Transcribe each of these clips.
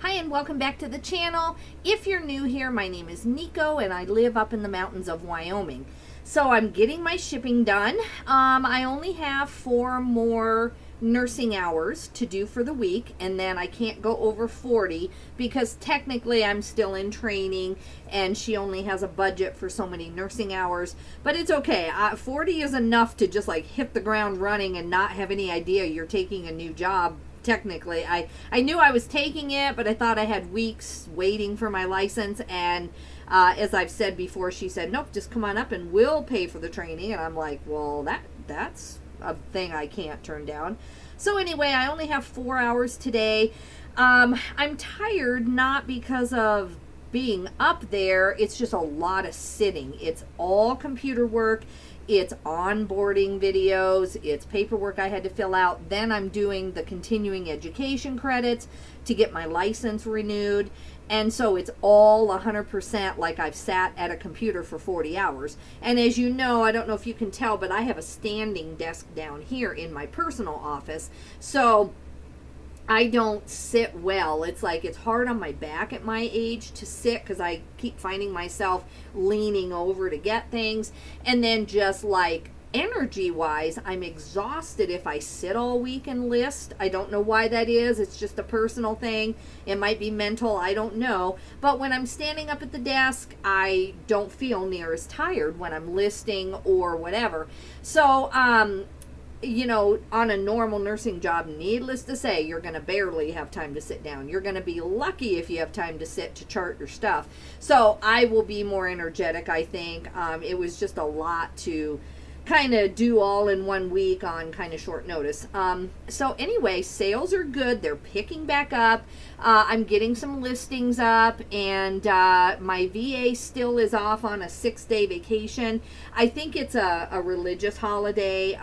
Hi and welcome back to the channel. If you're new here, my name is Nico and I live up in the mountains of Wyoming. So I'm getting my shipping done. I only have 4 more nursing hours to do for the week, and then I can't go over 40 because technically I'm still in training and she only has a budget for so many nursing hours, but it's okay. 40 is enough to just like hit the ground running and not have any idea you're taking a new job. Technically, I knew I was taking it, but I thought I had weeks waiting for my license, and as I've said before, she said, nope, just come on up and we'll pay for the training, and I'm like, well, that's a thing I can't turn down. So anyway, I only have 4 hours today. I'm tired, not because of being up there, it's just a lot of sitting. It's all computer work. It's onboarding videos, it's paperwork I had to fill out. Then I'm doing the continuing education credits to get my license renewed. And so it's all 100% like I've sat at a computer for 40 hours. And as you know, I don't know if you can tell, but I have a standing desk down here in my personal office. So I don't sit well. It's like it's hard on my back at my age to sit because I keep finding myself leaning over to get things. And then just like energy wise, I'm exhausted if I sit all week and list. I don't know why that is. It's just a personal thing. It might be mental. I don't know. But when I'm standing up at the desk, I don't feel near as tired when I'm listing or whatever. So, you know, on a normal nursing job, needless to say, you're going to barely have time to sit down. You're going to be lucky if you have time to sit to chart your stuff. So I will be more energetic, I think. It was just a lot to kind of do all in 1 week on kind of short notice. So anyway, sales are good. They're picking back up. I'm getting some listings up, and my VA still is off on a 6-day vacation. I think it's a religious holiday.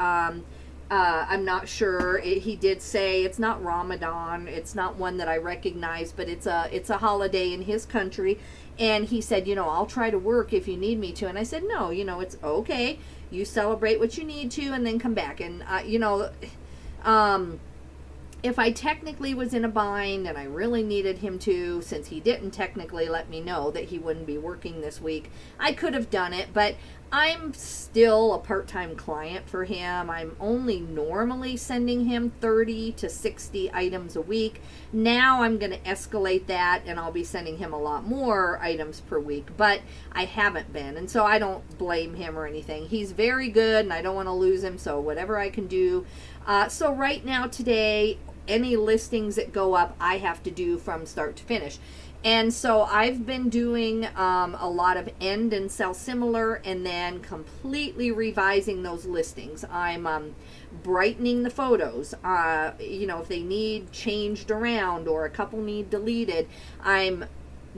I'm not sure. He did say it's not Ramadan. It's not one that I recognize, but it's a holiday in his country. And he said, you know, I'll try to work if you need me to. And I said, no, you know, it's okay. You celebrate what you need to and then come back. And, you know, if I technically was in a bind and I really needed him to, since he didn't technically let me know that he wouldn't be working this week, I could have done it, but I'm still a part-time client for him. I'm only normally sending him 30 to 60 items a week. Now I'm going to escalate that, and I'll be sending him a lot more items per week, but I haven't been, and so I don't blame him or anything. He's very good, and I don't want to lose him, so whatever I can do. So right now today, any listings that go up, I have to do from start to finish. And so I've been doing a lot of end and sell similar, and then completely revising those listings. I'm brightening the photos. You know, if they need changed around or a couple need deleted, I'm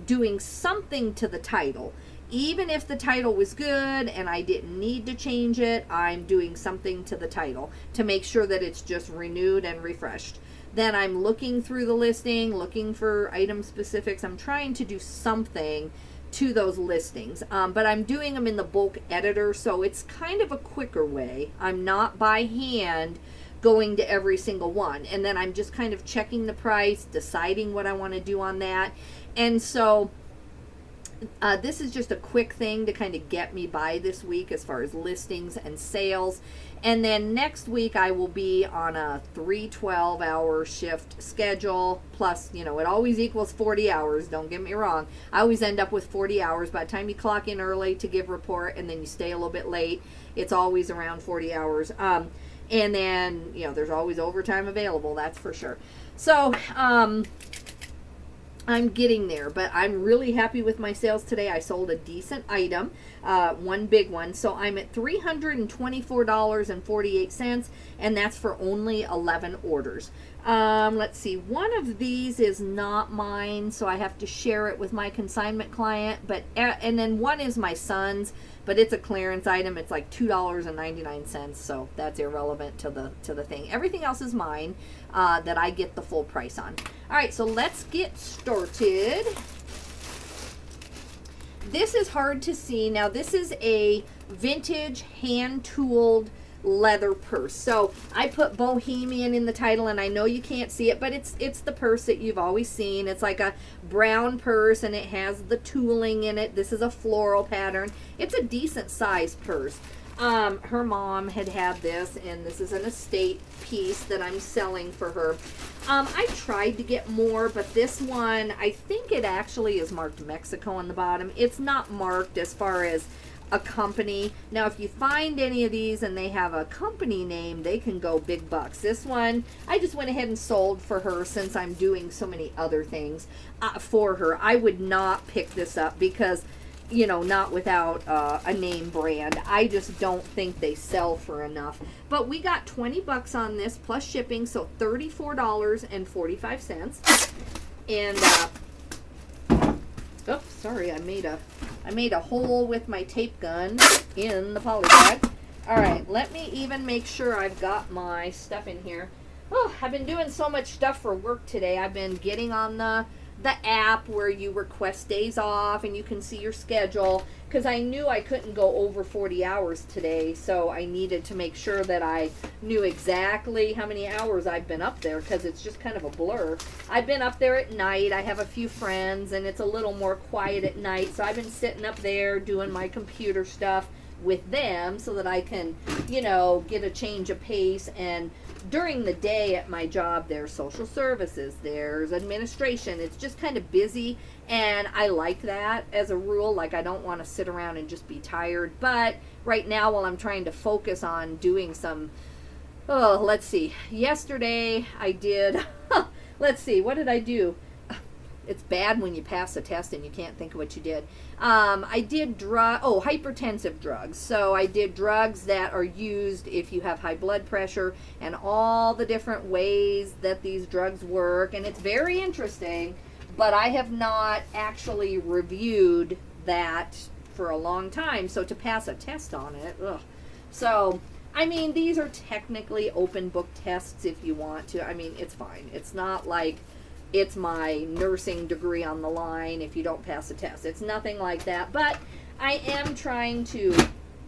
doing something to the title. Even if the title was good and I didn't need to change it, I'm doing something to the title to make sure that it's just renewed and refreshed. Then I'm looking through the listing, looking for item specifics. I'm trying to do something to those listings, but I'm doing them in the bulk editor, so it's kind of a quicker way. I'm not by hand going to every single one, and then I'm just kind of checking the price, deciding what I want to do on that. And so this is just a quick thing to kind of get me by this week as far as listings and sales. And then next week I will be on a 3 12-hour shift schedule. Plus, you know, it always equals 40 hours. Don't get me wrong. I always end up with 40 hours. By the time you clock in early to give report and then you stay a little bit late, it's always around 40 hours. And then, you know, there's always overtime available. That's for sure. So, I'm getting there, but I'm really happy with my sales today. I sold a decent item, one big one. So I'm at $324.48, and that's for only 11 orders. Let's see. One of these is not mine, so I have to share it with my consignment client. But and then one is my son's, but it's a clearance item. It's like $2.99, so that's irrelevant to the thing. Everything else is mine that I get the full price on. All right, so let's get started. This is hard to see. Now, this is a vintage hand-tooled leather purse. So I put Bohemian in the title, and I know you can't see it, but it's the purse that you've always seen. It's like a brown purse, and it has the tooling in it. This is a floral pattern. It's a decent sized purse. Her mom had this, and this is an estate piece that I'm selling for her. I tried to get more, but this one, I think it actually is marked Mexico on the bottom. It's not marked as far as a company. Now, if you find any of these and they have a company name, they can go big bucks. This one, I just went ahead and sold for her since I'm doing so many other things for her. I would not pick this up because, you know, not without a name brand. I just don't think they sell for enough. But we got 20 bucks on this plus shipping, so $34.45. And oops, sorry, I made a hole with my tape gun in the poly bag. All right, let me even make sure I've got my stuff in here. Oh, I've been doing so much stuff for work today. I've been getting on the app where you request days off and you can see your schedule, because I knew I couldn't go over 40 hours today, so I needed to make sure that I knew exactly how many hours I've been up there, because it's just kind of a blur. I've been up there at night. I have a few friends, and it's a little more quiet at night, so I've been sitting up there doing my computer stuff with them so that I can, you know, get a change of pace. And during the day at my job, there's social services, there's administration. It's just kind of busy, and I like that as a rule. Like, I don't want to sit around and just be tired. But right now, while I'm trying to focus on doing some, let's see. Yesterday, I did, let's see, what did I do? It's bad when you pass a test and you can't think of what you did. I did hypertensive drugs. So I did drugs that are used if you have high blood pressure, and all the different ways that these drugs work. And it's very interesting, but I have not actually reviewed that for a long time. So to pass a test on it, ugh. So, I mean, these are technically open book tests if you want to. I mean, it's fine. It's not like it's my nursing degree on the line if you don't pass a test. It's nothing like that. But I am trying to,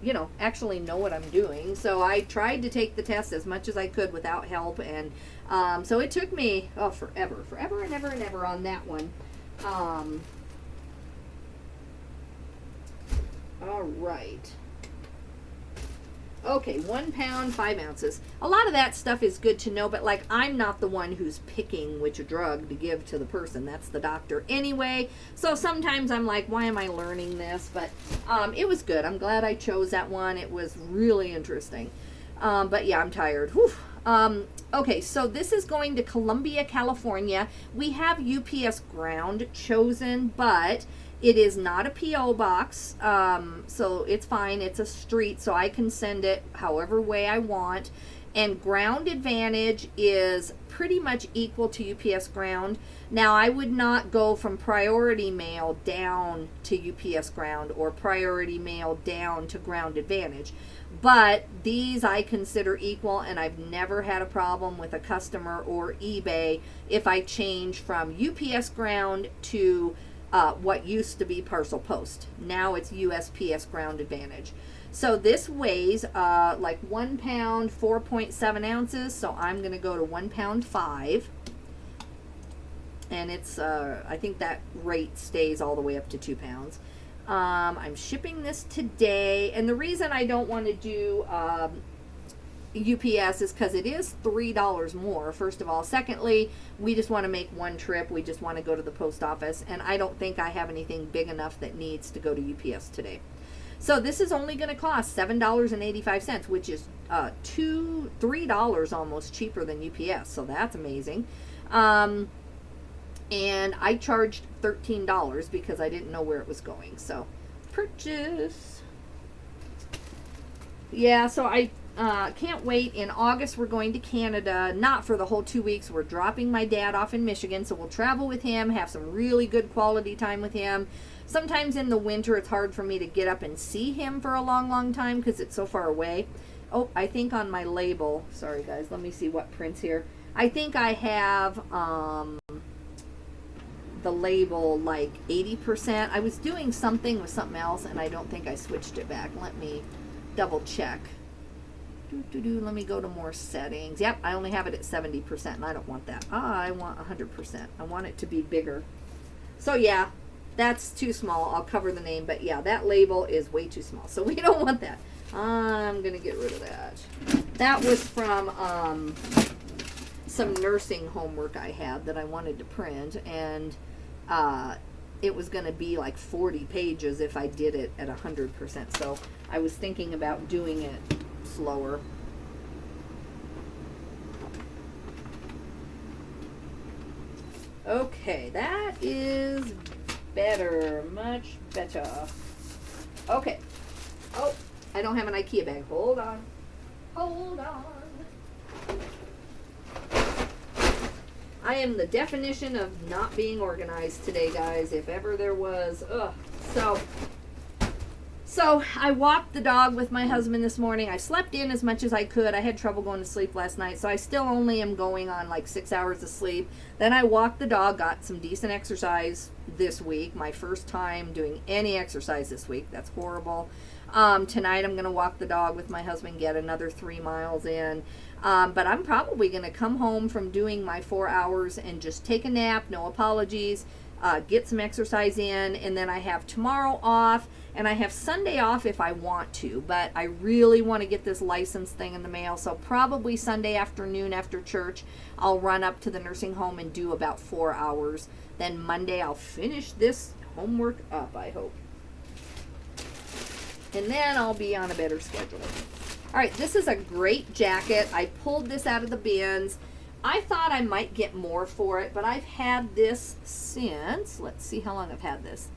you know, actually know what I'm doing. So I tried to take the test as much as I could without help. And so it took me, forever and ever on that one. All right. Okay, 1 pound, 5 ounces. A lot of that stuff is good to know, but like, I'm not the one who's picking which drug to give to the person. That's the doctor anyway. So sometimes I'm like, why am I learning this? But it was good. I'm glad I chose that one. It was really interesting. But yeah, I'm tired. Whew. Okay, so this is going to Columbia, California. We have UPS ground chosen, but it is not a P.O. box, so it's fine. It's a street, so I can send it however way I want. And Ground Advantage is pretty much equal to UPS Ground. Now, I would not go from Priority Mail down to UPS Ground or Priority Mail down to Ground Advantage. But these I consider equal, and I've never had a problem with a customer or eBay if I change from UPS Ground to what used to be Parcel Post. Now it's USPS Ground Advantage. So this weighs like 1 pound, 4.7 ounces. So I'm going to go to 1 pound 5. And it's, I think that rate stays all the way up to 2 pounds. I'm shipping this today. And the reason I don't want to do UPS is because it is $3 more, first of all. Secondly, we just want to make one trip. We just want to go to the post office, and I don't think I have anything big enough that needs to go to UPS today. So this is only going to cost $7.85, which is $3 almost cheaper than UPS, so that's amazing. And I charged $13 because I didn't know where it was going. So purchase. Yeah, so I can't wait. In August, we're going to Canada, not for the whole 2 weeks. We're dropping my dad off in Michigan, so we'll travel with him, have some really good quality time with him. Sometimes in the winter, it's hard for me to get up and see him for a long, long time because it's so far away. Oh, I think on my label, sorry guys, let me see what prints here. I think I have the label like 80%. I was doing something with something else, and I don't think I switched it back. Let me double check. Let me go to more settings. Yep, I only have it at 70%, and I don't want that. I want 100%. I want it to be bigger. So yeah, that's too small. I'll cover the name, but yeah, that label is way too small, so we don't want that. I'm gonna get rid of that. That was from some nursing homework I had that I wanted to print, and it was going to be like 40 pages if I did it at 100%. So I was thinking about doing it slower. Okay, that is better, much better. Okay. Oh, I don't have an IKEA bag. Hold on. Hold on. I am the definition of not being organized today, guys, if ever there was. Ugh. So I walked the dog with my husband this morning. I slept in as much as I could. I had trouble going to sleep last night, so I still only am going on like 6 hours of sleep. Then I walked the dog, got some decent exercise this week. My first time doing any exercise this week. That's horrible. Tonight I'm going to walk the dog with my husband, get another 3 miles in. But I'm probably going to come home from doing my 4 hours and just take a nap, no apologies, get some exercise in, and then I have tomorrow off, and I have Sunday off if I want to, but I really want to get this license thing in the mail, so probably Sunday afternoon after church, I'll run up to the nursing home and do about 4 hours. Then Monday I'll finish this homework up, I hope. And then I'll be on a better schedule. All right, this is a great jacket. I pulled this out of the bins. I thought I might get more for it, but I've had this since, let's see how long I've had this.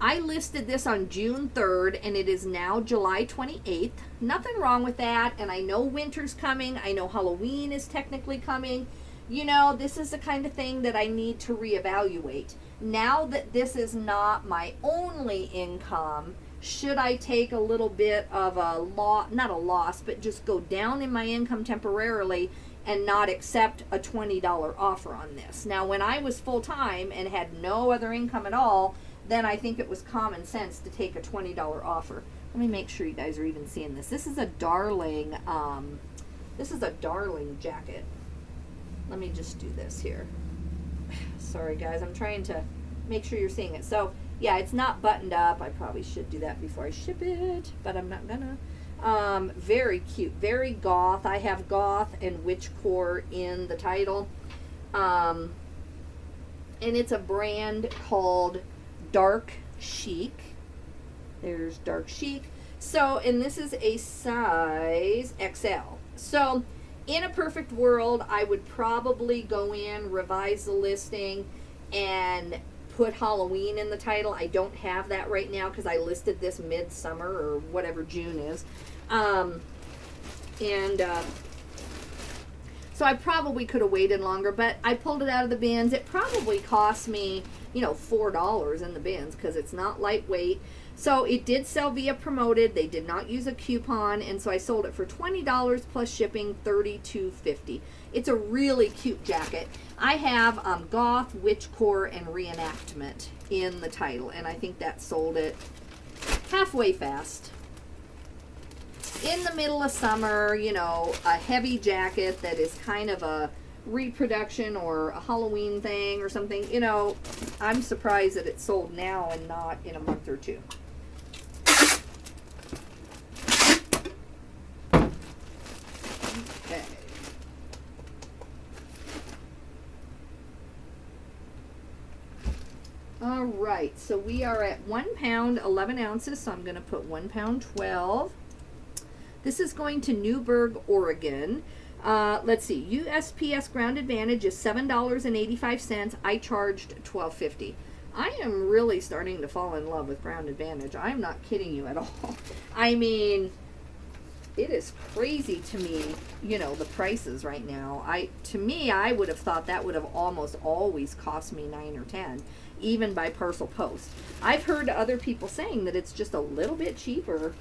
I listed this on June 3rd, and it is now July 28th. Nothing wrong with that, and I know winter's coming. I know Halloween is technically coming. You know, this is the kind of thing that I need to reevaluate. Now that this is not my only income, should I take a little bit of a loss, not a loss, but just go down in my income temporarily and not accept a $20 offer on this? Now, when I was full-time and had no other income at all, then I think it was common sense to take a $20 offer. Let me make sure you guys are even seeing this. This is a darling jacket. Let me just do this here. Sorry, guys, I'm trying to make sure you're seeing it. So, yeah, it's not buttoned up. I probably should do that before I ship it, but I'm not gonna. Very cute, very goth. I have goth and witchcore in the title. And it's a brand called DarcChic. There's DarcChic. So, and this is a size XL. So, in a perfect world, I would probably go in, revise the listing, and put Halloween in the title. I don't have that right now because I listed this midsummer or whatever June is. So I probably could have waited longer, but I pulled it out of the bins. It probably cost me, you know, $4 in the bins because it's not lightweight. So it did sell via promoted. They did not use a coupon, and so I sold it for $20 plus shipping, $32.50. It's a really cute jacket. I have goth, witchcore, and reenactment in the title, and I think that sold it halfway fast. In the middle of summer, you know, a heavy jacket that is kind of a reproduction or a Halloween thing or something, you know, I'm surprised that it sold now and not in a month or two. Okay. All right, so we are at 1 pound, 11 ounces, so I'm going to put 1 pound, 12. This is going to Newburgh, Oregon. Let's see, USPS Ground Advantage is $7.85. I charged $12.50. I am really starting to fall in love with Ground Advantage. I'm not kidding you at all. I mean, it is crazy to me, you know, the prices right now. To me, I would have thought that would have almost always cost me $9 or $10, even by parcel post. I've heard other people saying that it's just a little bit cheaper.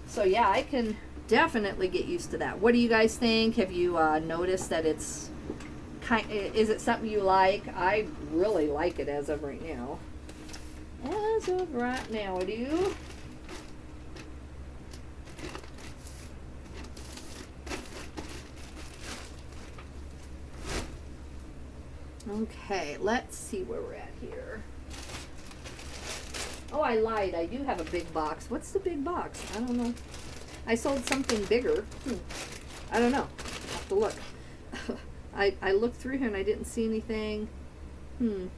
So yeah, I can definitely get used to that. What do you guys think? Have you noticed that it's is it something you like? I really like it as of right now. As of right now, I do. Okay, let's see where we're at here. Oh, I lied. I do have a big box. What's the big box? I don't know. I sold something bigger. I don't know. I'll have to look. I looked through here and I didn't see anything.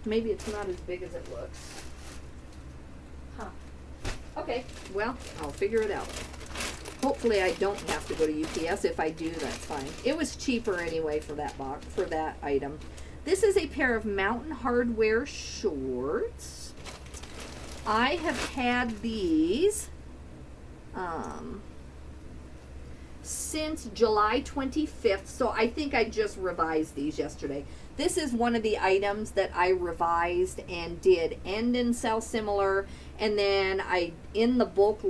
Maybe it's not as big as it looks. Huh. Okay, well, I'll figure it out. Hopefully I don't have to go to UPS. If I do, that's fine. It was cheaper anyway for that box, for that item. This is a pair of Mountain Hardwear shorts. I have had these since July 25th, so I think I just revised these yesterday. This is one of the items that I revised and did end and sell similar, and then I in the bulk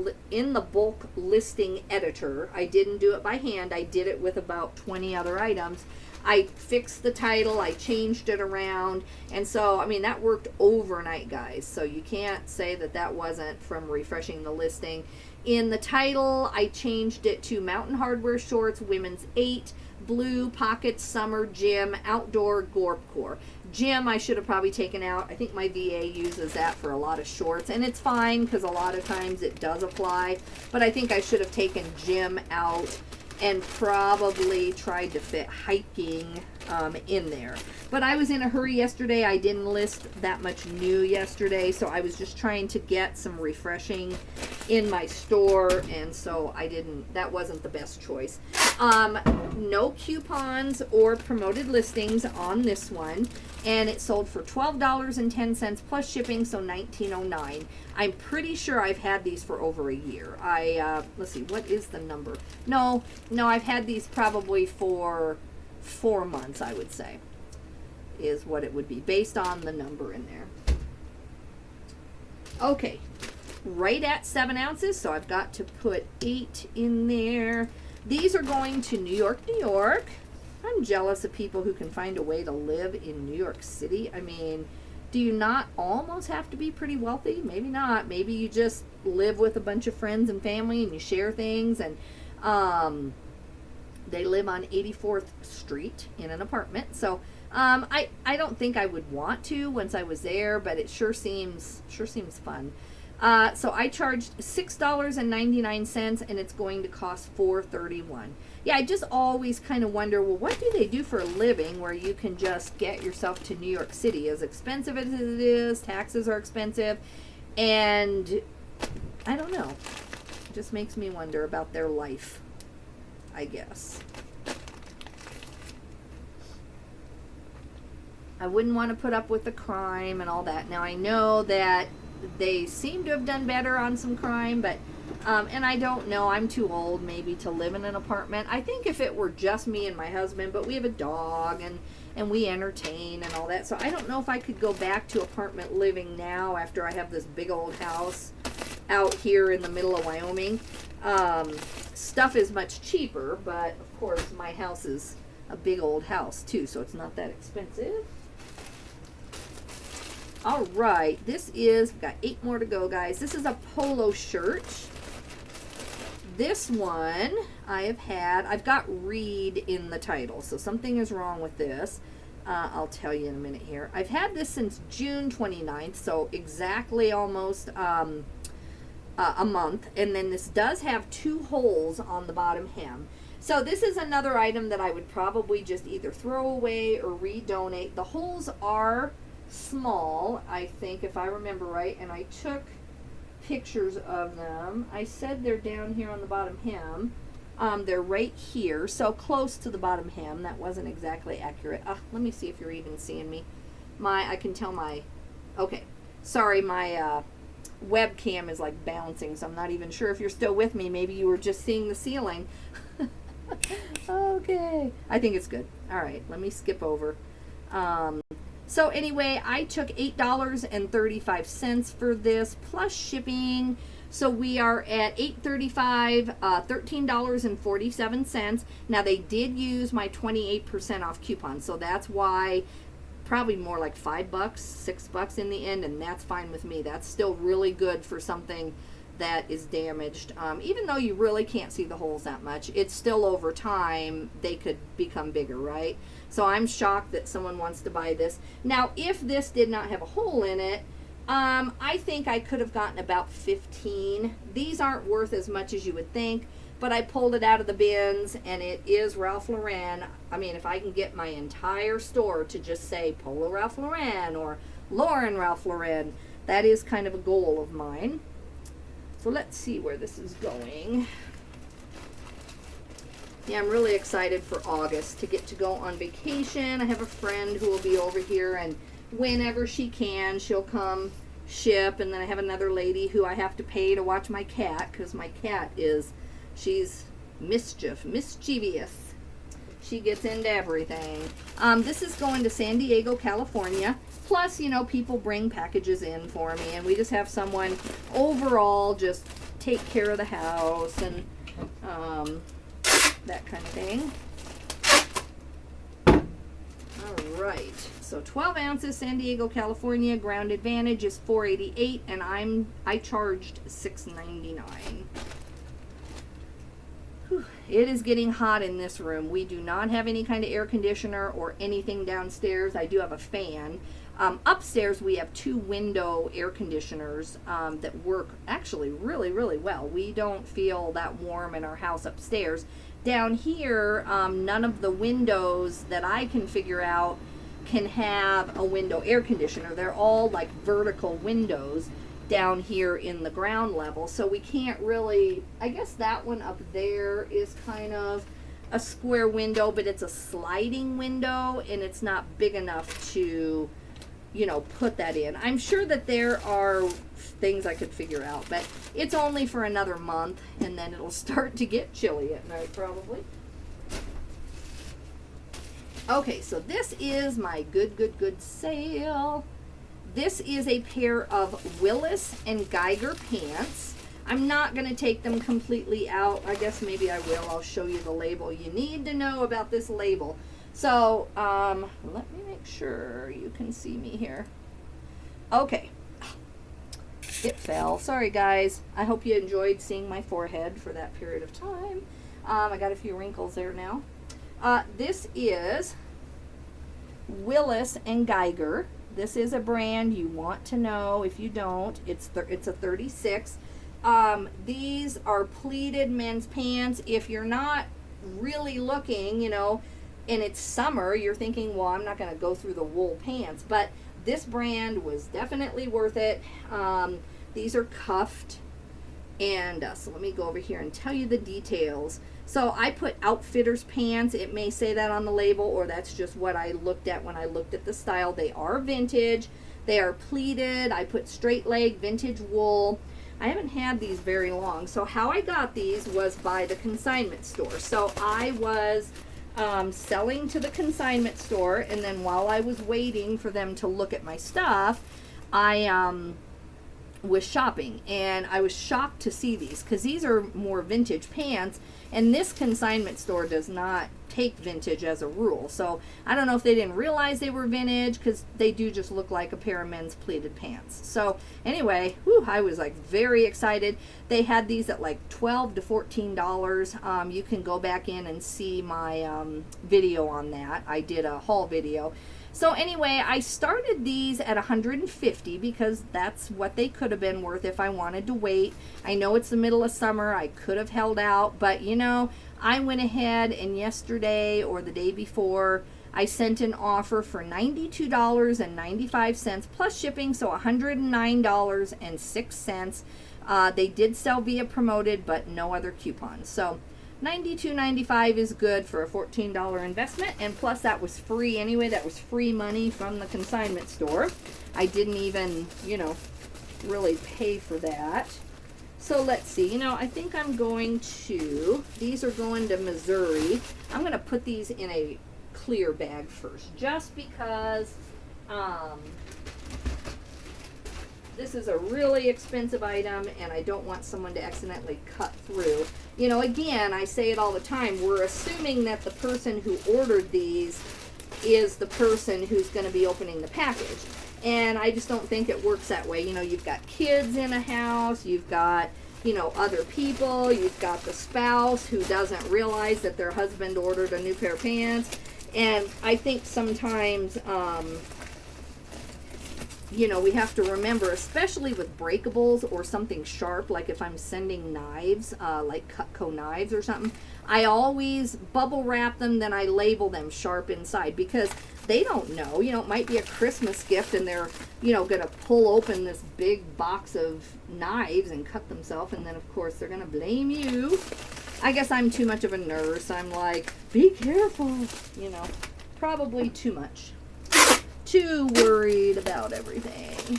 listing editor. I didn't do it by hand. I did it with about 20 other items. I fixed the title, I changed it around, and so, I mean, that worked overnight, guys, so you can't say that that wasn't from refreshing the listing. In the title, I changed it to Mountain Hardwear Shorts, Women's 8, Blue, Pocket, Summer, Gym, Outdoor, Gorpcore. Gym, I should have probably taken out. I think my VA uses that for a lot of shorts, and it's fine, because a lot of times it does apply, but I think I should have taken Gym out and probably tried to fit hiking in there. But I was in a hurry yesterday. I didn't list that much new yesterday, so I was just trying to get some refreshing in my store, and so I didn't, that wasn't the best choice. No coupons or promoted listings on this one, and it sold for $12.10 plus shipping, so $19.09. I'm pretty sure I've had these for over a year. Let's see, what is the number? No, I've had these probably for 4 months, I would say, is what it would be based on the number in there. Okay, right at 7 ounces, so I've got to put 8 in there. These are going to New York, New York. I'm jealous of people who can find a way to live in New York City. I mean, do you not almost have to be pretty wealthy? Maybe not. Maybe you just live with a bunch of friends and family and you share things, and they live on 84th Street in an apartment. So I don't think I would want to once I was there, but it sure seems fun. So I charged $6.99, and it's going to cost $4.31. Yeah, I just always kind of wonder, well, what do they do for a living where you can just get yourself to New York City? As expensive as it is, taxes are expensive, and I don't know. It just makes me wonder about their life, I guess. I wouldn't want to put up with the crime and all that. Now, I know that they seem to have done better on some crime, but and I don't know, I'm too old maybe to live in an apartment. I think if it were just me and my husband, but we have a dog and we entertain and all that, so I don't know if I could go back to apartment living now after I have this big old house out here in the middle of Wyoming. Stuff is much cheaper, but of course my house is a big old house too, so it's not that expensive. All right, this is, we've got 8 more to go, guys. This is a polo shirt. This one I've got read in the title, so something is wrong with this. I'll tell you in a minute here. I've had this since June 29th, so exactly almost a month. And then this does have 2 holes on the bottom hem. So this is another item that I would probably just either throw away or redonate. The holes are small, I think, if I remember right, and I took pictures of them. I said they're down here on the bottom hem. They're right here, so close to the bottom hem. That wasn't exactly accurate. Let me see if you're even seeing me. I can tell my, okay, sorry, my webcam is like bouncing, so I'm not even sure if you're still with me. Maybe you were just seeing the ceiling. Okay, I think it's good. All right, let me skip over. So anyway, I took $8.35 for this plus shipping. So we are at $8.35, $13.47. Now they did use my 28% off coupon, so that's why probably more like $5, $6 in the end, and that's fine with me. That's still really good for something that is damaged. Even though you really can't see the holes that much, it's still over time, they could become bigger, right? So I'm shocked that someone wants to buy this. Now, if this did not have a hole in it, I think I could have gotten about 15. These aren't worth as much as you would think, but I pulled it out of the bins, and it is Ralph Lauren. I mean, if I can get my entire store to just say Polo Ralph Lauren or Lauren Ralph Lauren, that is kind of a goal of mine. So let's see where this is going. Yeah, I'm really excited for August to get to go on vacation. I have a friend who will be over here, and whenever she can, she'll come ship. And then I have another lady who I have to pay to watch my cat, because my cat she's mischievous. She gets into everything. This is going to San Diego, California. Plus, you know, people bring packages in for me, and we just have someone overall just take care of the house and that kind of thing. All right, so 12 ounces, San Diego, California. Ground Advantage is $4.88, and I charged $6.99. It is getting hot in this room. We do not have any kind of air conditioner or anything downstairs. I do have a fan. Upstairs, we have 2 window air conditioners that work actually really, really well. We don't feel that warm in our house upstairs. Down here, none of the windows that I can figure out can have a window air conditioner. They're all like vertical windows down here in the ground level, so we can't really, I guess that one up there is kind of a square window, but it's a sliding window, and it's not big enough to, you know, put that in. I'm sure that there are things I could figure out, but it's only for another month, and then it'll start to get chilly at night probably. Okay, so this is my good sale. This is a pair of Willis and Geiger pants. I'm not going to take them completely out. I guess maybe I will. I'll show you the label. You need to know about this label. So, let me make sure you can see me here. Okay. It fell. Sorry, guys. I hope you enjoyed seeing my forehead for that period of time. I got a few wrinkles there now. This is Willis and Geiger. This is a brand you want to know. If you don't, it's a 36. These are pleated men's pants. If you're not really looking, you know, and it's summer, you're thinking, well, I'm not going to go through the wool pants. But this brand was definitely worth it. These are cuffed. And so let me go over here and tell you the details. So I put outfitters pants. It may say that on the label, or that's just what I looked at when I looked at the style. They are vintage. They are pleated. I put straight leg vintage wool. I haven't had these very long. So how I got these was by the consignment store. So I was selling to the consignment store, and then while I was waiting for them to look at my stuff, I was shopping, and I was shocked to see these, because these are more vintage pants, and this consignment store does not take vintage as a rule. So I don't know if they didn't realize they were vintage, because they do just look like a pair of men's pleated pants. So anyway, I was like very excited. They had these at like $12 to $14. You can go back in and see my video on that. I did a haul video. So anyway, I started these at $150 because that's what they could have been worth if I wanted to wait. I know it's the middle of summer. I could have held out, but you know, I went ahead, and yesterday or the day before, I sent an offer for $92.95 plus shipping, so $109.06. They did sell via promoted, but no other coupons. So $92.95 is good for a $14 investment, and plus that was free anyway. That was free money from the consignment store. I didn't even, you know, really pay for that. So let's see, you know, I think I'm going to, these are going to Missouri. I'm going to put these in a clear bag first, just because this is a really expensive item, and I don't want someone to accidentally cut through. You know, again, I say it all the time, we're assuming that the person who ordered these is the person who's going to be opening the package. And I just don't think it works that way. You know, you've got kids in a house, you've got, you know, other people. You've got the spouse who doesn't realize that their husband ordered a new pair of pants. And I think sometimes, you know, we have to remember, especially with breakables or something sharp, like if I'm sending knives, like Cutco knives or something, I always bubble wrap them, then I label them sharp inside, because they don't know, you know, it might be a Christmas gift and they're, you know, going to pull open this big box of knives and cut themselves, and then of course they're going to blame you. I guess I'm too much of a nurse. I'm like, be careful, you know, probably too much. Too worried about everything.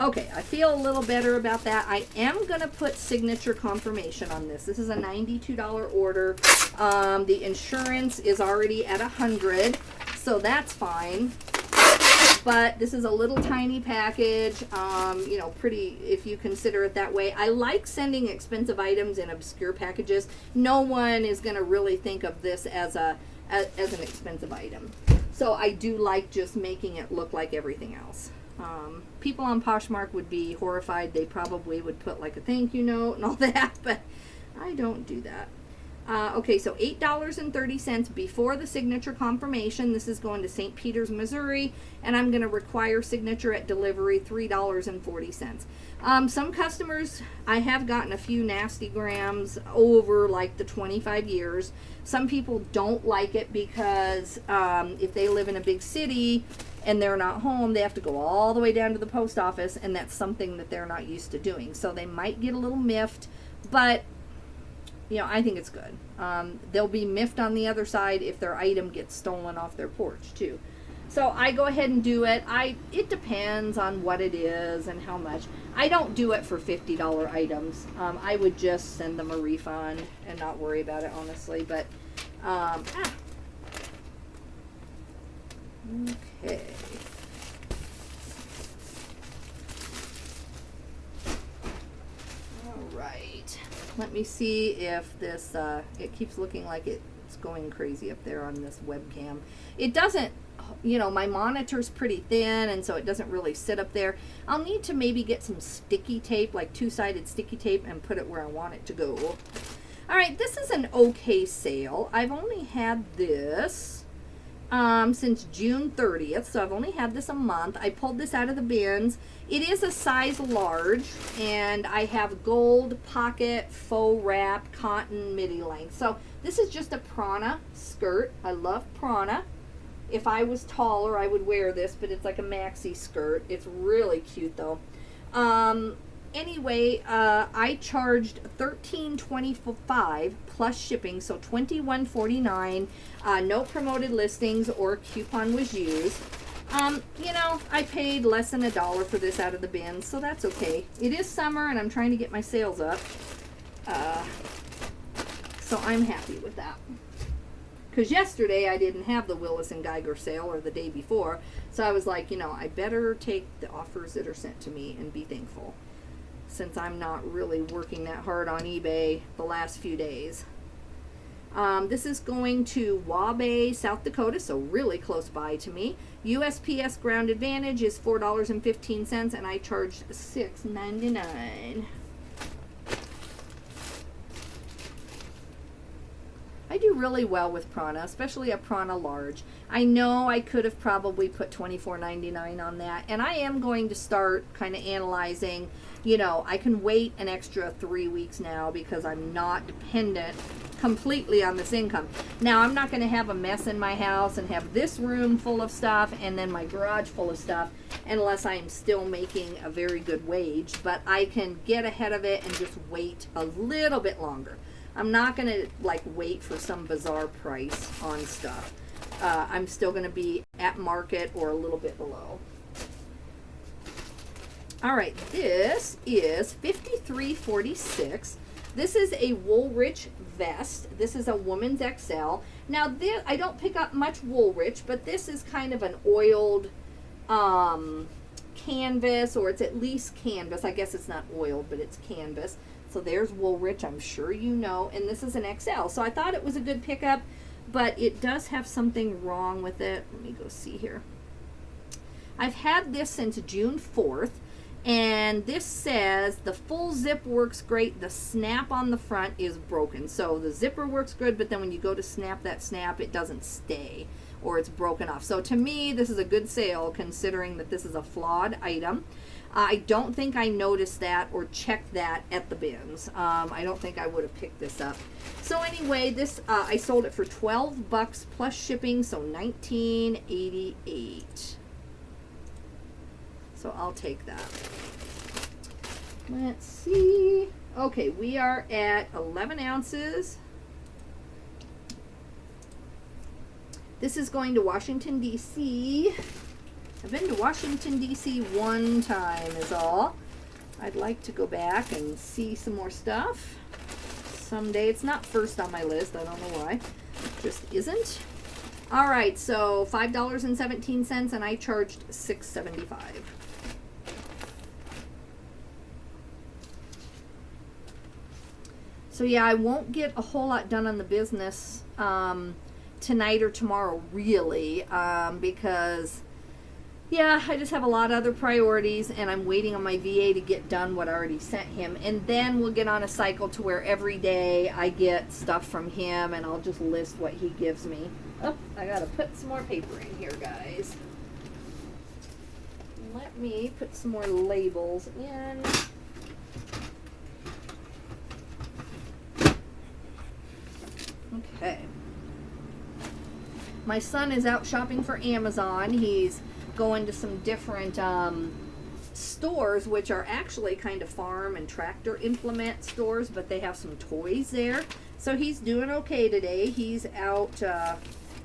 Okay, I feel a little better about that. I am going to put signature confirmation on this. This is a $92 order. The insurance is already at $100, so that's fine. But this is a little tiny package, you know, pretty, if you consider it that way. I like sending expensive items in obscure packages. No one is going to really think of this as an expensive item. So I do like just making it look like everything else. People on Poshmark would be horrified. They probably would put like a thank you note and all that, but I don't do that. Okay, so $8.30 before the signature confirmation. This is going to St. Peters, Missouri, and I'm going to require signature at delivery, $3.40. Some customers, I have gotten a few nasty grams over like the 25 years. Some people don't like it because if they live in a big city and they're not home, they have to go all the way down to the post office, and that's something that they're not used to doing. So they might get a little miffed, but you know, I think it's good. They'll be miffed on the other side if their item gets stolen off their porch too. So I go ahead and do it. It depends on what it is and how much. I don't do it for $50 items. I would just send them a refund and not worry about it, honestly. But okay. All right. Let me see if this, it keeps looking like it's going crazy up there on this webcam. It doesn't, you know, my monitor's pretty thin, and so it doesn't really sit up there. I'll need to maybe get some sticky tape, like two-sided sticky tape, and put it where I want it to go. All right, this is an okay sale. I've only had this since June 30th, so I've only had this a month. I pulled this out of the bins. It is a size large, and I have gold pocket faux wrap cotton midi length. So this is just a Prana skirt. I love Prana. If I was taller, I would wear this, but it's like a maxi skirt. It's really cute though. Anyway, I charged $13.25 plus shipping, so $21.49. No promoted listings or coupon was used. You know, I paid less than $1 for this out of the bin, so that's okay. It is summer, and I'm trying to get my sales up, so I'm happy with that. Because yesterday I didn't have the Willis and Geiger sale, or the day before, so I was like, you know, I better take the offers that are sent to me and be thankful, since I'm not really working that hard on eBay the last few days. This is going to Waubay, South Dakota, so really close by to me. USPS Ground Advantage is $4.15, and I charged $6.99. I do really well with Prana, especially a Prana large. I know I could have probably put $24.99 on that, and I am going to start kind of analyzing, you know, I can wait an extra 3 weeks now because I'm not dependent completely on this income. Now, I'm not going to have a mess in my house and have this room full of stuff and then my garage full of stuff unless I'm still making a very good wage, but I can get ahead of it and just wait a little bit longer. I'm not going to like wait for some bizarre price on stuff. I'm still going to be at market or a little bit below. All right, this is $53.46. This is a Woolrich vest. This is a woman's XL. Now, this, I don't pick up much Woolrich, but this is kind of an oiled canvas, or it's at least canvas. I guess it's not oiled, but it's canvas. So there's Woolrich, I'm sure you know, and this is an XL. So I thought it was a good pickup, but it does have something wrong with it. Let me go see here. I've had this since June 4th, And this says the full zip works great. The snap on the front is broken. So the zipper works good, but then when you go to snap that snap, it doesn't stay, or it's broken off. So to me, this is a good sale considering that this is a flawed item. I don't think I noticed that or checked that at the bins. I don't think I would have picked this up. So anyway, this I sold it for $12 plus shipping, so $19.88. So I'll take that. Let's see. Okay, we are at 11 ounces. This is going to Washington, D.C. I've been to Washington, D.C. one time is all. I'd like to go back and see some more stuff someday. It's not first on my list. I don't know why. It just isn't. All right, so $5.17, and I charged $6.75. So yeah, I won't get a whole lot done on the business tonight or tomorrow, really, because, yeah, I just have a lot of other priorities, and I'm waiting on my VA to get done what I already sent him. And then we'll get on a cycle to where every day I get stuff from him, and I'll just list what he gives me. Oh, I gotta put some more paper in here, guys. Let me put some more labels in. Okay. My son is out shopping for Amazon. He's going to some different stores, which are actually kind of farm and tractor implement stores, but they have some toys there. So he's doing okay today. He's out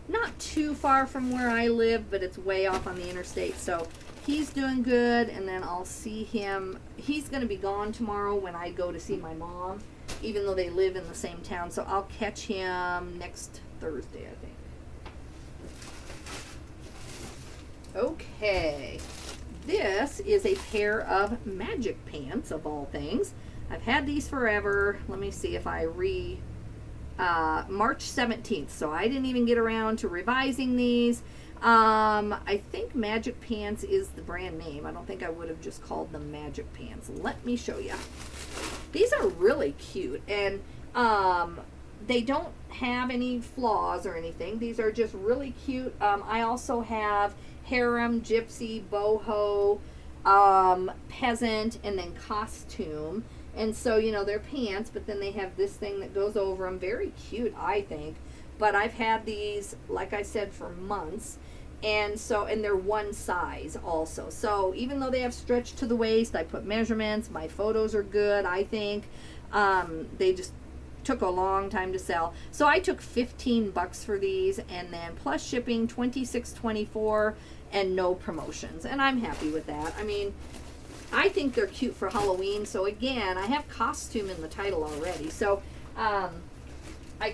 not too far from where I live, but it's way off on the interstate. So he's doing good, and then I'll see him. He's going to be gone tomorrow when I go to see my mom, even though they live in the same town. So I'll catch him next Thursday, I think. Okay, this is a pair of magic pants, of all things. I've had these forever. Let me see if I March 17th, so I didn't even get around to revising these. I think Magic Pants is the brand name. I don't think I would have just called them Magic Pants. Let me show you. These are really cute, and they don't have any flaws or anything. These are just really cute. I also have harem, gypsy, boho, peasant, and then costume. And so, you know, they're pants, but then they have this thing that goes over them. Very cute, I think. But I've had these, like I said, for months. And so, and they're one size also. So even though they have stretch to the waist, I put measurements. My photos are good, I think. They just took a long time to sell. So I took $15 for these, and then plus shipping, $26.24, and no promotions. And I'm happy with that. I mean, I think they're cute for Halloween. So again, I have costume in the title already. So I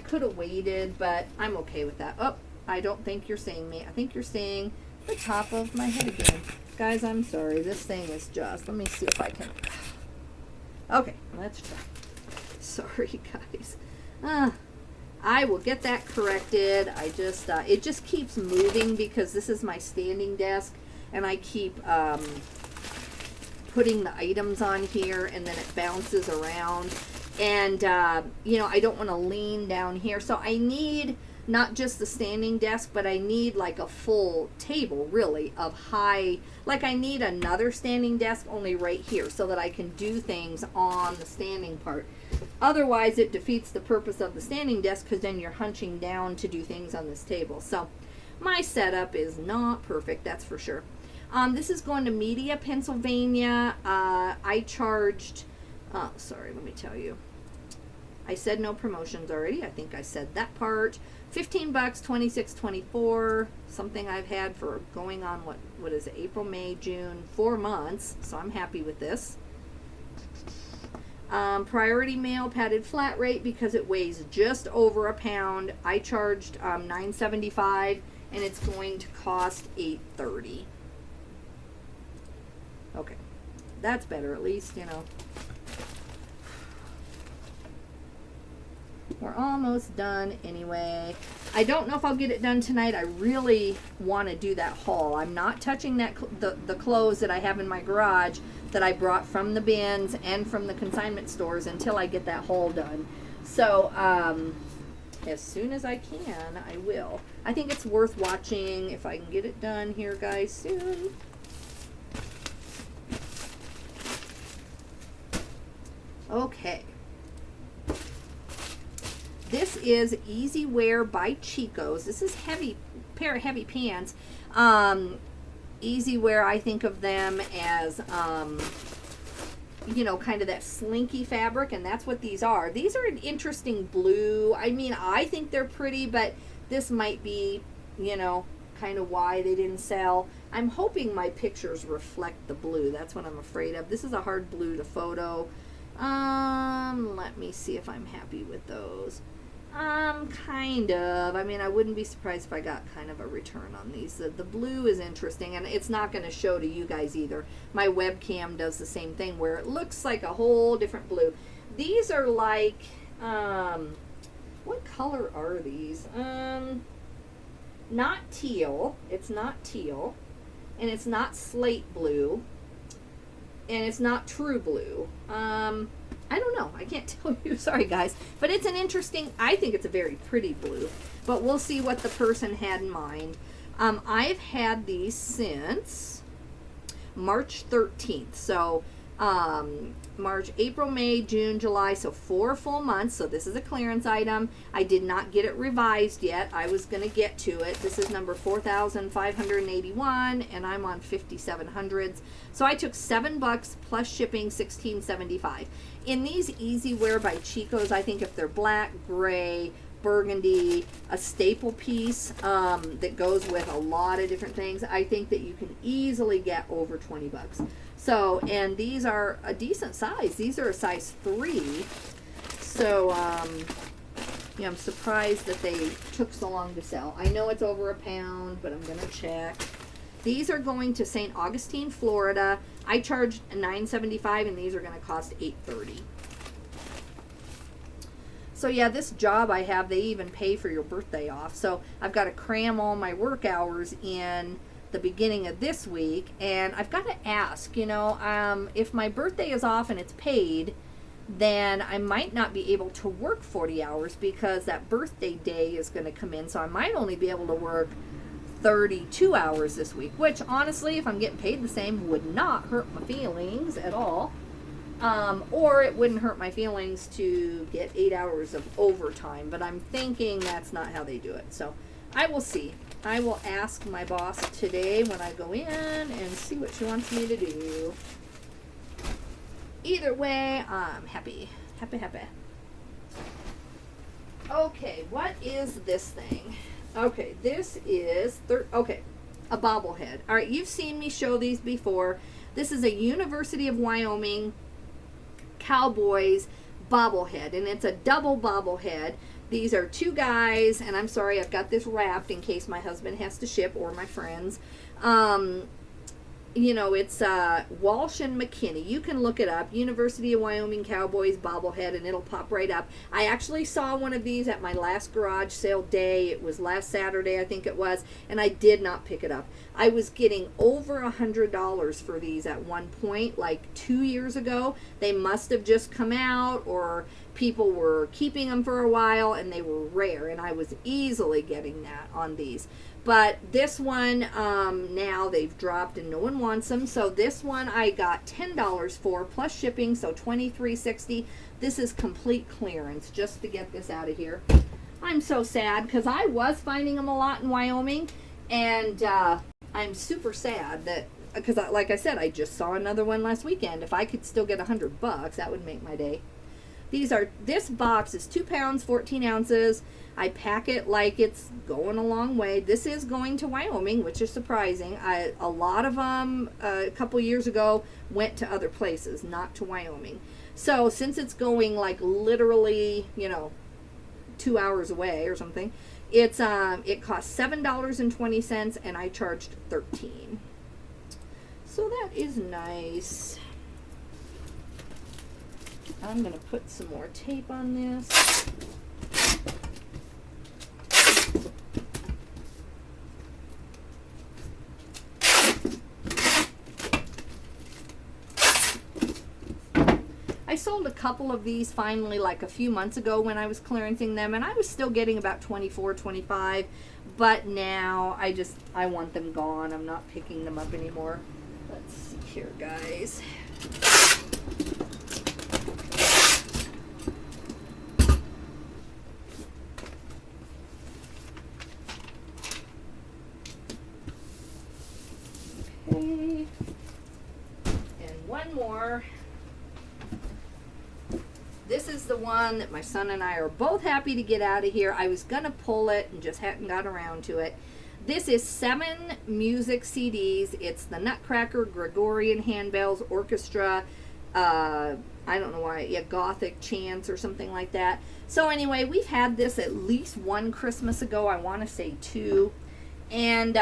could have waited, but I'm okay with that. Oh, I don't think you're seeing me. I think you're seeing the top of my head again. Guys, I'm sorry. This thing is just, let me see if I can. Okay, let's try. Sorry, guys. I will get that corrected. I just, it just keeps moving because this is my standing desk, and I keep putting the items on here, and then it bounces around. And, you know, I don't want to lean down here. So I need not just the standing desk, but I need like a full table, really, of high, like I need another standing desk only right here so that I can do things on the standing part. Otherwise, it defeats the purpose of the standing desk because then you're hunching down to do things on this table. So my setup is not perfect, that's for sure. This is going to Media, Pennsylvania. I charged, oh, sorry, let me tell you. I said no promotions already. I think I said that part. $15, $26.24. Something I've had for going on, what is it, April, May, June, 4 months. So I'm happy with this. Priority mail, padded flat rate because it weighs just over a pound. I charged $9.75, and it's going to cost $8.30. Okay, that's better at least, you know. We're almost done anyway. I don't know if I'll get it done tonight. I really want to do that haul. I'm not touching that the clothes that I have in my garage that I brought from the bins and from the consignment stores until I get that haul done. So as soon as I can, I will. I think it's worth watching if I can get it done here, guys, soon. Okay. This is Easy Wear by Chico's. This is pair of heavy pants. Easy Wear, I think of them as, you know, kind of that slinky fabric, and that's what these are. These are an interesting blue. I mean, I think they're pretty, but this might be, you know, kind of why they didn't sell. I'm hoping my pictures reflect the blue. That's what I'm afraid of. This is a hard blue to photo. Let me see if I'm happy with those. Kind of. I mean, I wouldn't be surprised if I got kind of a return on these. The blue is interesting, and it's not going to show to you guys either. My webcam does the same thing where it looks like a whole different blue. These are like, what color are these? Not teal. It's not teal. And it's not slate blue. And it's not true blue. I don't know. I can't tell you. Sorry, guys. But it's an interesting, I think it's a very pretty blue. But we'll see what the person had in mind. I've had these since March 13th. So, March, April, May, June, July. So 4 full months. So this is a clearance item. I did not get it revised yet. I was going to get to it. This is number 4,581. And I'm on 5,700s. So I took $7 plus shipping, $16.75. In these Easy Wear by Chico's, I think if they're black, gray, burgundy, a staple piece that goes with a lot of different things, I think that you can easily get over $20. So, and these are a decent size. These are a size 3. So, yeah, I'm surprised that they took so long to sell. I know it's over £1, but I'm going to check. These are going to St. Augustine, Florida. I charged $9.75, and these are going to cost $8.30. So yeah, this job I have, they even pay for your birthday off. So I've got to cram all my work hours in the beginning of this week, and I've got to ask, you know, if my birthday is off and it's paid, then I might not be able to work 40 hours because that birthday day is going to come in. So I might only be able to work 32 hours this week, which honestly, if I'm getting paid the same, would not hurt my feelings at all. Or it wouldn't hurt my feelings to get 8 hours of overtime, but I'm thinking that's not how they do it. So I will see. I will ask my boss today when I go in and see what she wants me to do. Either way, I'm happy. Happy. Okay, what is this thing? Okay, this is, a bobblehead. All right, you've seen me show these before. This is a University of Wyoming Cowboys bobblehead, and it's a double bobblehead. These are 2 guys, and I'm sorry, I've got this wrapped in case my husband has to ship or my friends. You know, it's Walsh and McKinney. You can look it up, University of Wyoming Cowboys bobblehead, and it'll pop right up. I actually saw one of these at my last garage sale day. It was last Saturday, I think it was, and I did not pick it up. I was getting over $100 for these at one point, like 2 years ago. They must have just come out, or people were keeping them for a while, and they were rare, and I was easily getting that on these. But this one, now they've dropped and no one wants them. So this one I got $10 for plus shipping, so $23.60. This is complete clearance just to get this out of here. I'm so sad because I was finding them a lot in Wyoming, and I'm super sad that, because like I said, I just saw another one last weekend. If I could still get $100, that would make my day. This box is 2 pounds, 14 ounces. I pack it like it's going a long way. This is going to Wyoming, which is surprising. A lot of them, a couple years ago, went to other places, not to Wyoming. So since it's going like literally, you know, 2 hours away or something, it costs $7.20, and I charged $13. So that is nice. I'm going to put some more tape on this. sold a couple of these finally like a few months ago when I was clearancing them, and I was still getting about 24, 25, but now I want them gone. I'm not picking them up anymore. Let's see here, guys. Okay. And one more. This is the one that my son and I are both happy to get out of here. I was going to pull it and just hadn't got around to it. This is 7 music CDs. It's the Nutcracker, Gregorian Handbells, Orchestra, I don't know why, yeah, Gothic Chants or something like that. So anyway, we've had this at least one Christmas ago. I want to say 2. And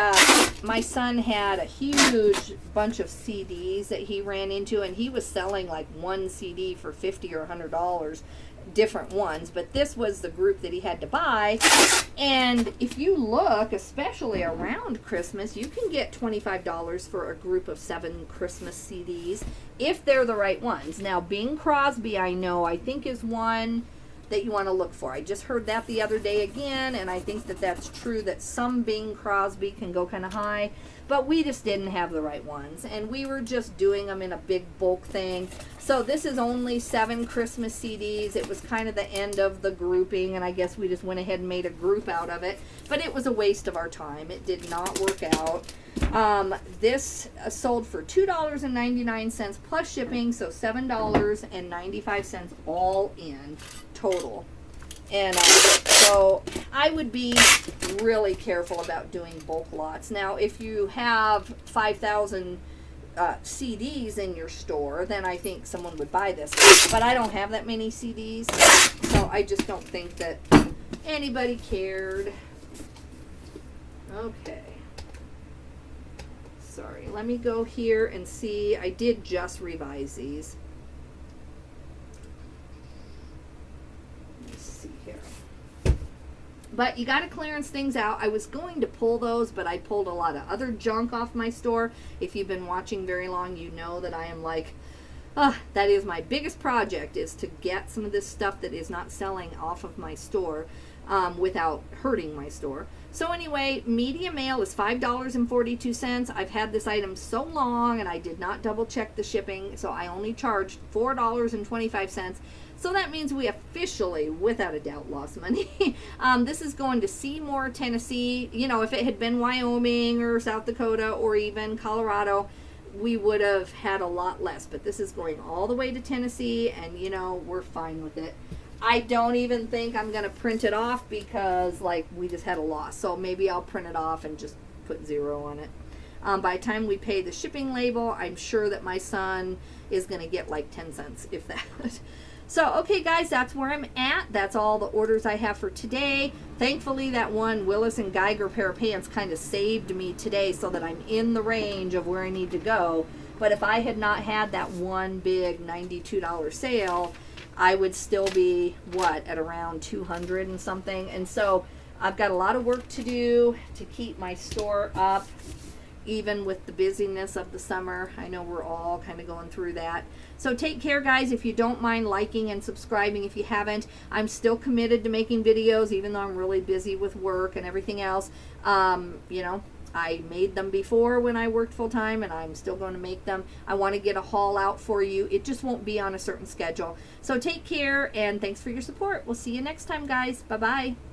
my son had a huge bunch of CDs that he ran into, and he was selling like one CD for $50 or $100, different ones. But this was the group that he had to buy. And if you look, especially around Christmas, you can get $25 for a group of 7 Christmas CDs if they're the right ones. Now, Bing Crosby, I think is one that you want to look for. I just heard that the other day again, and I think that that's true, that some Bing Crosby can go kind of high, but we just didn't have the right ones, and we were just doing them in a big bulk thing. So this is only 7 Christmas CDs. It was kind of the end of the grouping, and I guess we just went ahead and made a group out of it, but it was a waste of our time. It did not work out. This sold for $2.99 plus shipping, so $7.95 all in total. And so I would be really careful about doing bulk lots. Now, if you have 5,000 CDs in your store, then I think someone would buy this. But I don't have that many CDs, so I just don't think that anybody cared. Okay. Sorry, let me go here and see. I did just revise these. Let's see here. But you got to clearance things out. I was going to pull those, but I pulled a lot of other junk off my store. If you've been watching very long, you know that I am like, that is my biggest project, is to get some of this stuff that is not selling off of my store without hurting my store. So anyway, medium male is $5.42. I've had this item so long, and I did not double check the shipping, so I only charged $4.25. So that means we officially, without a doubt, lost money. This is going to Seymour, Tennessee. You know, if it had been Wyoming or South Dakota or even Colorado, we would have had a lot less. But this is going all the way to Tennessee, and, you know, we're fine with it. I don't even think I'm going to print it off because, like, we just had a loss. So maybe I'll print it off and just put 0 on it. By the time we pay the shipping label, I'm sure that my son is going to get like 10 cents, if that. So, okay, guys, that's where I'm at. That's all the orders I have for today. Thankfully, that one Willis and Geiger pair of pants kind of saved me today so that I'm in the range of where I need to go. But if I had not had that one big $92 sale, I would still be, what, at around 200 and something. And so I've got a lot of work to do to keep my store up, even with the busyness of the summer. I know we're all kind of going through that. So take care, guys. If you don't mind liking and subscribing if you haven't, I'm still committed to making videos, even though I'm really busy with work and everything else. You know, I made them before when I worked full-time, and I'm still going to make them. I want to get a haul out for you. It just won't be on a certain schedule. So take care, and thanks for your support. We'll see you next time, guys. Bye-bye.